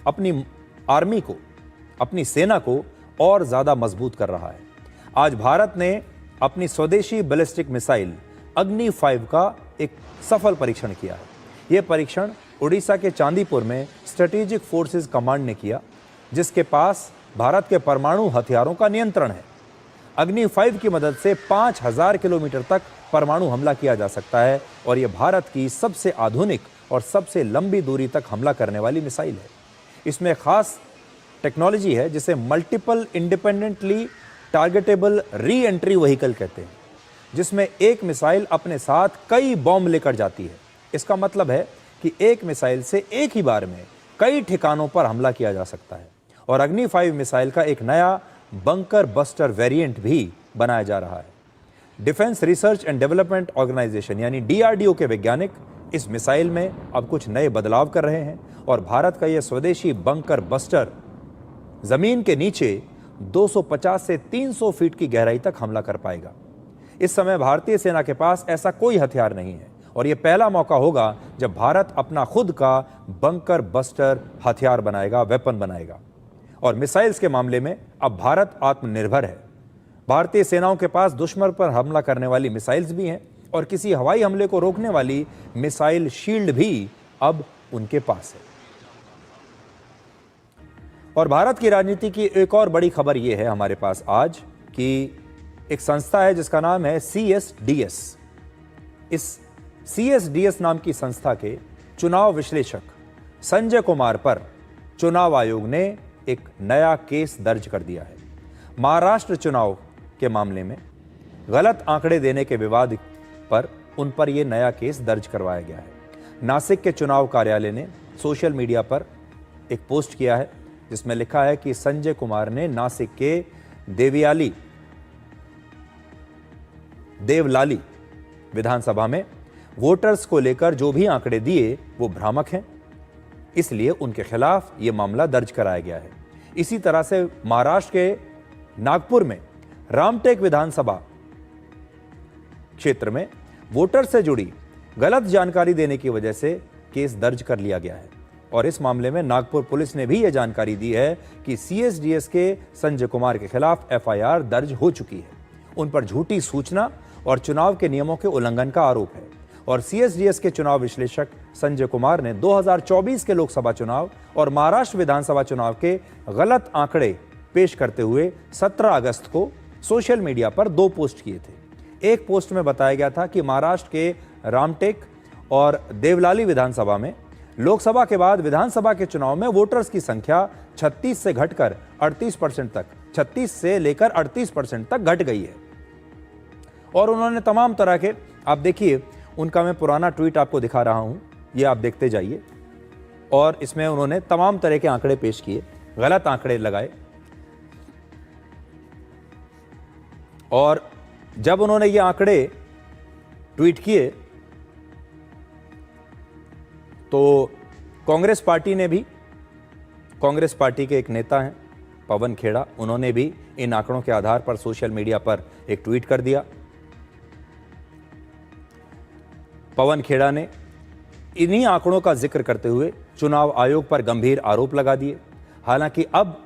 अपनी आर्मी को, अपनी सेना को और ज्यादा मजबूत कर रहा है। आज भारत ने अपनी स्वदेशी बैलिस्टिक मिसाइल अग्नि 5 का एक सफल परीक्षण किया है। यह परीक्षण उड़ीसा के चांदीपुर में स्ट्रेटेजिक फोर्सेस कमांड ने किया, जिसके पास भारत के परमाणु हथियारों का नियंत्रण है। अग्नि 5 की मदद से 5000 किलोमीटर तक परमाणु हमला किया जा सकता है और यह भारत की सबसे आधुनिक और सबसे लंबी दूरी तक हमला करने वाली मिसाइल है। इसमें खास टेक्नोलॉजी है जिसे multiple independently targetable re entry vehicle कहते हैं, जिसमें एक मिसाइल अपने साथ कई बॉम्ब लेकर जाती है। इसका मतलब है कि एक मिसाइल से एक ही बार में कई ठिकानों पर हमला किया जा सकता है। और अग्नि 5 मिसाइल का एक नया बंकर बस्टर वेरिएंट भी बनाया जा रहा है। Defence research and development organisation यानी DRDO के वैज्ञानिक इस मिसाइल में अब कुछ नए बदलाव कर रहे हैं और भारत का यह स्वदेशी बंकर बस्टर जमीन के नीचे 250 से 300 फीट की गहराई तक हमला कर पाएगा। इस समय भारतीय सेना के पास ऐसा कोई हथियार नहीं है और यह पहला मौका होगा जब भारत अपना खुद का बंकर बस्टर हथियार बनाएगा, वेपन बनाएगा। और मिसाइल्स के मामले में अब भारत आत्मनिर्भर है। भारतीय सेनाओं के पास दुश्मन पर हमला करने वाली मिसाइल्स भी हैं और किसी हवाई हमले को रोकने वाली मिसाइल शील्ड भी अब उनके पास है। और भारत की राजनीति की एक और बड़ी खबर यह है हमारे पास आज कि एक संस्था है जिसका नाम है CSDS। इस CSDS नाम की संस्था के चुनाव विश्लेषक संजय कुमार पर चुनाव आयोग ने एक नया केस दर्ज कर दिया है। महाराष्ट्र चुनाव के मामले में गलत आंकड़े देने के विवाद पर उन पर यह नया केस दर्ज करवाया गया है। नासिक के चुनाव कार्यालय ने सोशल मीडिया पर एक पोस्ट किया है जिसमें लिखा है कि संजय कुमार ने नासिक के देवलाली विधानसभा में वोटर्स को लेकर जो भी आंकड़े दिए वो भ्रामक हैं, इसलिए उनके खिलाफ यह मामला दर्ज कराया गया है। इसी तरह से महाराष्ट्र के नागपुर में रामटेक विधानसभा क्षेत्र में वोटर से जुड़ी गलत जानकारी देने की वजह से केस दर्ज कर लिया गया है और इस मामले में नागपुर पुलिस ने भी यह जानकारी दी है कि CSDS के संजय कुमार के खिलाफ FIR दर्ज हो चुकी है। उन पर झूठी सूचना और चुनाव के नियमों के उल्लंघन का आरोप है और CSDS के चुनाव विश्लेषक संजय कुमार ने 2024 के लोकसभा चुनाव और महाराष्ट्र विधानसभा चुनाव के गलत आंकड़े पेश करते हुए 17 अगस्त को सोशल मीडिया पर 2 पोस्ट किए थे। एक पोस्ट में बताया गया था कि महाराष्ट्र के रामटेक और देवलाली विधानसभा में लोकसभा के बाद विधानसभा के चुनाव में वोटर्स की संख्या 36 से घटकर 38% तक 36 से लेकर 38% तक घट गई है। और उन्होंने तमाम तरह के, आप देखिए उनका मैं पुराना ट्वीट आपको दिखा रहा हूं, ये आप देखते जाइए। और इसमें उन्होंने तमाम तरह के आंकड़े पेश किए, गलत आंकड़े लगाए। और जब उन्होंने ये आंकड़े ट्वीट किए तो कांग्रेस पार्टी ने भी, कांग्रेस पार्टी के एक नेता हैं पवन खेड़ा, उन्होंने भी इन आंकड़ों के आधार पर सोशल मीडिया पर एक ट्वीट कर दिया। पवन खेड़ा ने इन्हीं आंकड़ों का जिक्र करते हुए चुनाव आयोग पर गंभीर आरोप लगा दिए। हालांकि अब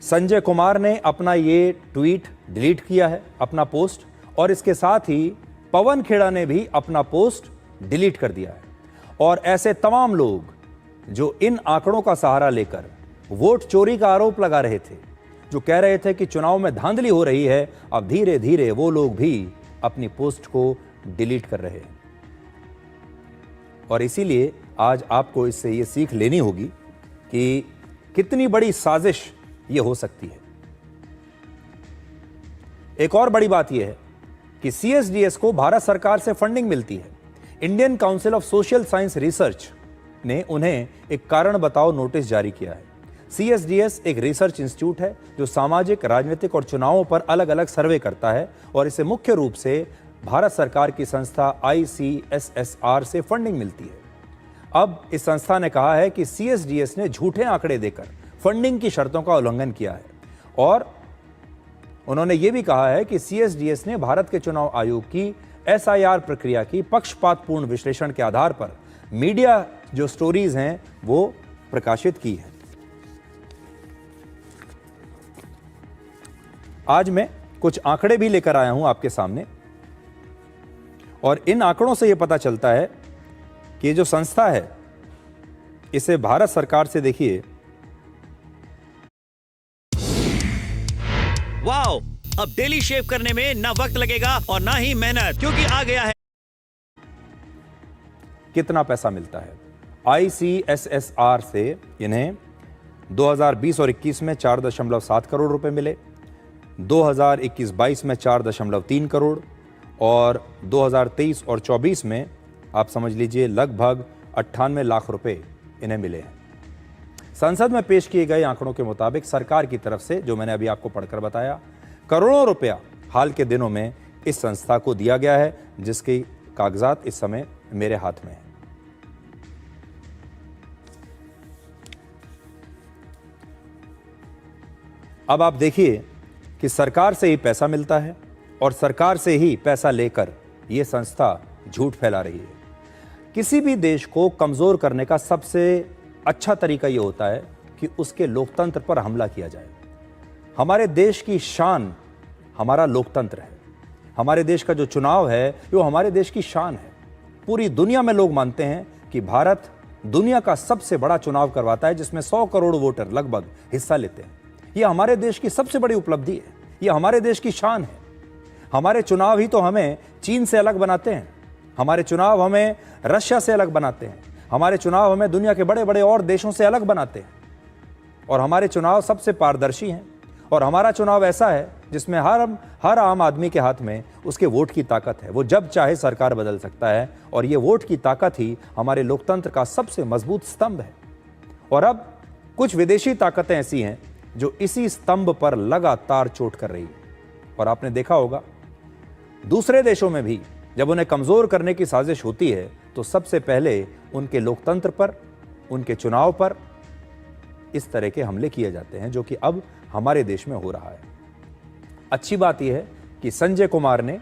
संजय कुमार ने अपना ये ट्वीट डिलीट किया है, अपना पोस्ट, और इसके साथ ही पवन खेड़ा ने भी अपना पोस्ट डिलीट कर दिया है। और ऐसे तमाम लोग जो इन आंकड़ों का सहारा लेकर वोट चोरी का आरोप लगा रहे थे, जो कह रहे थे कि चुनाव में धांधली हो रही है, अब धीरे धीरे वो लोग भी अपनी पोस्ट को डिलीट कर रहे हैं। और इसीलिए आज आपको इससे ये सीख लेनी होगी कि कितनी बड़ी साजिश ये हो सकती है। एक और बड़ी बात यह है कि CSDS को भारत सरकार से फंडिंग मिलती है। Indian council of social science research ने उन्हें एक कारण बताओ नोटिस जारी किया है। CSDS एक रिसर्च इंस्टीट्यूट है जो सामाजिक, राजनीतिक और चुनावों पर अलग अलग सर्वे करता है और इसे मुख्य रूप से भारत सरकार की संस्था ICSSR से फंडिंग मिलती है। अब इस संस्था ने कहा है कि CSDS ने झूठे आंकड़े देकर फंडिंग की शर्तों का उल्लंघन किया है और उन्होंने ये भी कहा है कि CSDS ने भारत के चुनाव आयोग की SIR प्रक्रिया की पक्षपातपूर्ण विश्लेषण के आधार पर मीडिया जो स्टोरीज हैं वो प्रकाशित की है। आज मैं कुछ आंकड़े भी लेकर आया हूं आपके सामने, और इन आंकड़ों से यह पता चलता है कि ये जो संस्था है इसे भारत सरकार से, देखिए, वाओ, अब डेली शेव करने में ना वक्त लगेगा और ना ही मेहनत, क्योंकि आ गया है कितना पैसा मिलता है। ICSSR से इन्हें 2020 और 21 में 4.7 करोड़ रुपए मिले, 2021-22 में 4.3 करोड़, और 2023 और 24 में आप समझ लीजिए लगभग 98 लाख रुपए इन्हें मिले हैं। संसद में पेश किए गए आंकड़ों के मुताबिक सरकार की तरफ से, जो मैंने अभी आपको पढ़कर बताया, करोड़ों रुपया हाल के दिनों में इस संस्था को दिया गया है, जिसके कागजात इस समय मेरे हाथ में हैं। अब आप देखिए कि सरकार से ही पैसा मिलता है और सरकार से ही पैसा लेकर यह संस्था झूठ फैला रही है। किसी भी देश को कमजोर करने का सबसे अच्छा तरीका यह होता है कि उसके लोकतंत्र पर हमला किया जाए। हमारे देश की शान हमारा लोकतंत्र है। हमारे देश का जो चुनाव है वो हमारे देश की शान है। पूरी दुनिया में लोग मानते हैं कि भारत दुनिया का सबसे बड़ा चुनाव करवाता है, जिसमें 100 करोड़ वोटर लगभग हिस्सा लेते हैं। यह हमारे देश की सबसे बड़ी उपलब्धि है, यह हमारे देश की शान है। हमारे चुनाव ही तो हमें चीन से अलग बनाते हैं, हमारे चुनाव हमें रशिया से अलग बनाते हैं, हमारे चुनाव हमें दुनिया के बड़े बड़े और देशों से अलग बनाते हैं। और हमारे चुनाव सबसे पारदर्शी हैं, और हमारा चुनाव ऐसा है जिसमें हर आम आदमी के हाथ में उसके वोट की ताकत है। वो जब चाहे सरकार बदल सकता है, और ये वोट की ताकत ही हमारे लोकतंत्र का सबसे मजबूत स्तंभ है। और अब कुछ विदेशी ताकतें ऐसी हैं जो इसी स्तंभ पर लगातार चोट कर रही है। और आपने देखा होगा दूसरे देशों में भी जब उन्हें कमजोर करने की साजिश होती है तो सबसे पहले उनके लोकतंत्र पर, उनके चुनाव पर इस तरह के हमले किए जाते हैं, जो कि अब हमारे देश में हो रहा है। अच्छी बात यह है कि संजय कुमार ने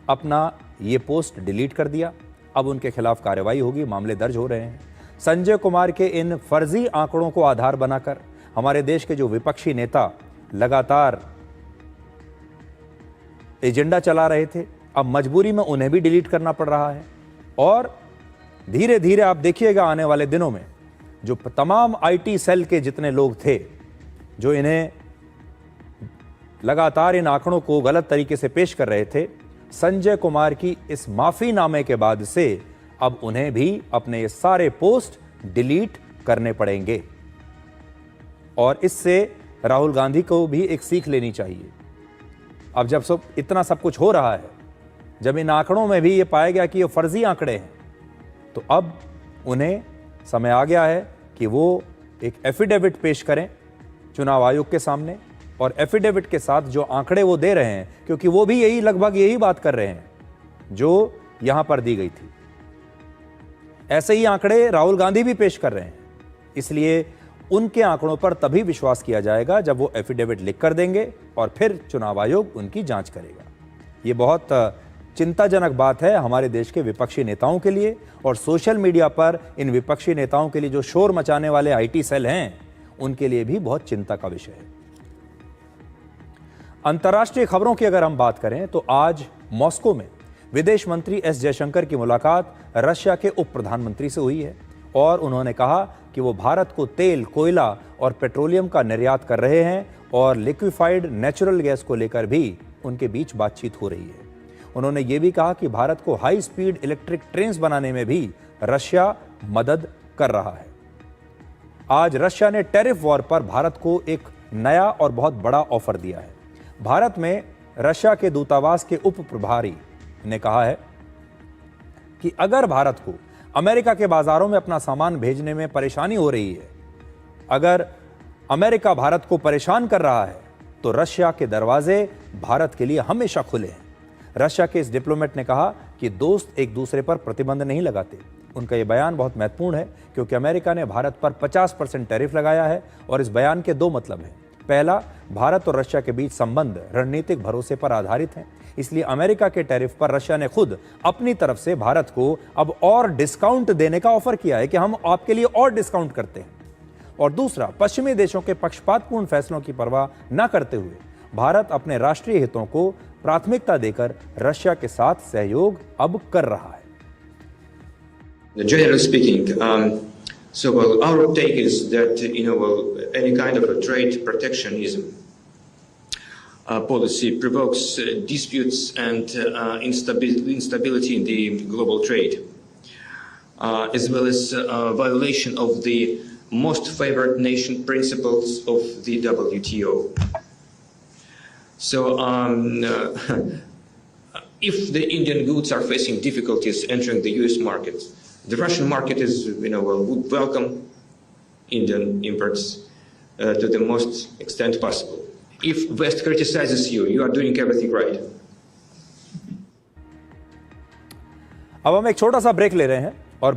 अपना ये पोस्ट डिलीट कर दिया। अब उनके खिलाफ कार्रवाई होगी, मामले दर्ज हो रहे हैं। संजय कुमार के इन फर्जी आंकड़ों को आधार बनाकर हमारे देश के जो विपक्षी नेता लगातार एजेंडा चला रहे थे, अब मजबूरी में उन्हें भी डिलीट करना पड़ रहा है। और धीरे धीरे आप देखिएगा आने वाले दिनों में जो तमाम IT सेल के जितने लोग थे जो इन्हें लगातार इन आंकड़ों को गलत तरीके से पेश कर रहे थे, संजय कुमार की इस माफीनामे के बाद से अब उन्हें भी अपने ये सारे पोस्ट डिलीट करने पड़ेंगे। और इससे राहुल गांधी को भी एक सीख लेनी चाहिए। अब जब इतना सब कुछ हो रहा है, जब इन आंकड़ों में भी ये पाया गया कि ये फर्जी आंकड़े हैं, तो अब उन्हें समय आ गया है कि वो एक एफिडेविट पेश करें चुनाव आयोग के सामने। और एफिडेविट के साथ जो आंकड़े वो दे रहे हैं, क्योंकि वो भी लगभग यही बात कर रहे हैं जो यहां पर दी गई थी, ऐसे ही आंकड़े राहुल गांधी भी पेश कर रहे हैं। इसलिए उनके आंकड़ों पर तभी विश्वास किया जाएगा जब वो एफिडेविट लिख कर देंगे और फिर चुनाव आयोग उनकी जांच करेगा। ये बहुत चिंताजनक बात है हमारे देश के विपक्षी नेताओं के लिए, और सोशल मीडिया पर इन विपक्षी नेताओं के लिए जो शोर मचाने वाले IT सेल हैं, उनके लिए भी बहुत चिंता का विषय है। अंतर्राष्ट्रीय खबरों की अगर हम बात करें तो आज मॉस्को में विदेश मंत्री S जयशंकर की मुलाकात रशिया के उप प्रधानमंत्री से हुई है, और उन्होंने कहा कि वो भारत को तेल, कोयला और पेट्रोलियम का निर्यात कर रहे हैं, और लिक्विफाइड नेचुरल गैस को लेकर भी उनके बीच बातचीत हो रही है। उन्होंने ये भी कहा कि भारत को हाई स्पीड इलेक्ट्रिक ट्रेन्स बनाने में भी रशिया मदद कर रहा है। आज रशिया ने टैरिफ वॉर पर भारत को एक नया और बहुत बड़ा ऑफर दिया है। भारत में रशिया के दूतावास के उप प्रभारी ने कहा है कि अगर भारत को अमेरिका के बाजारों में अपना सामान भेजने में परेशानी हो रही है, अगर अमेरिका भारत को परेशान कर रहा है, तो रशिया के दरवाजे भारत के लिए हमेशा खुले हैं। रशिया के इस डिप्लोमेट ने कहा कि दोस्त एक दूसरे पर प्रतिबंध नहीं लगाते। उनका यह बयान बहुत महत्वपूर्ण है क्योंकि अमेरिका ने भारत पर 50% टैरिफ लगाया है, और इस बयान के दो मतलब हैं। पहला, भारत और रशिया के बीच संबंध रणनीतिक भरोसे पर आधारित हैं, इसलिए अमेरिका के टैरिफ पर रशिया ने खुद अपनी तरफ से भारत को अब और डिस्काउंट देने का ऑफर किया है कि हम आपके लिए और डिस्काउंट करते हैं। और दूसरा, पश्चिमी देशों के पक्षपातपूर्ण फैसलों की परवाह न करते हुए भारत अपने राष्ट्रीय हितों को प्राथमिकता देकर रशिया के साथ सहयोग अब कर रहा है। Generally speaking, our take is that any kind of a trade protectionism policy provokes disputes and instability in the global trade, as well as violation of the most favored nation principles of the WTO. So, if the Indian goods are facing difficulties entering the US market, the Russian market would welcome Indian imports to the most extent possible. If West criticizes you, you are doing everything right. अब हम एक छोटा सा break ले रहे हैं।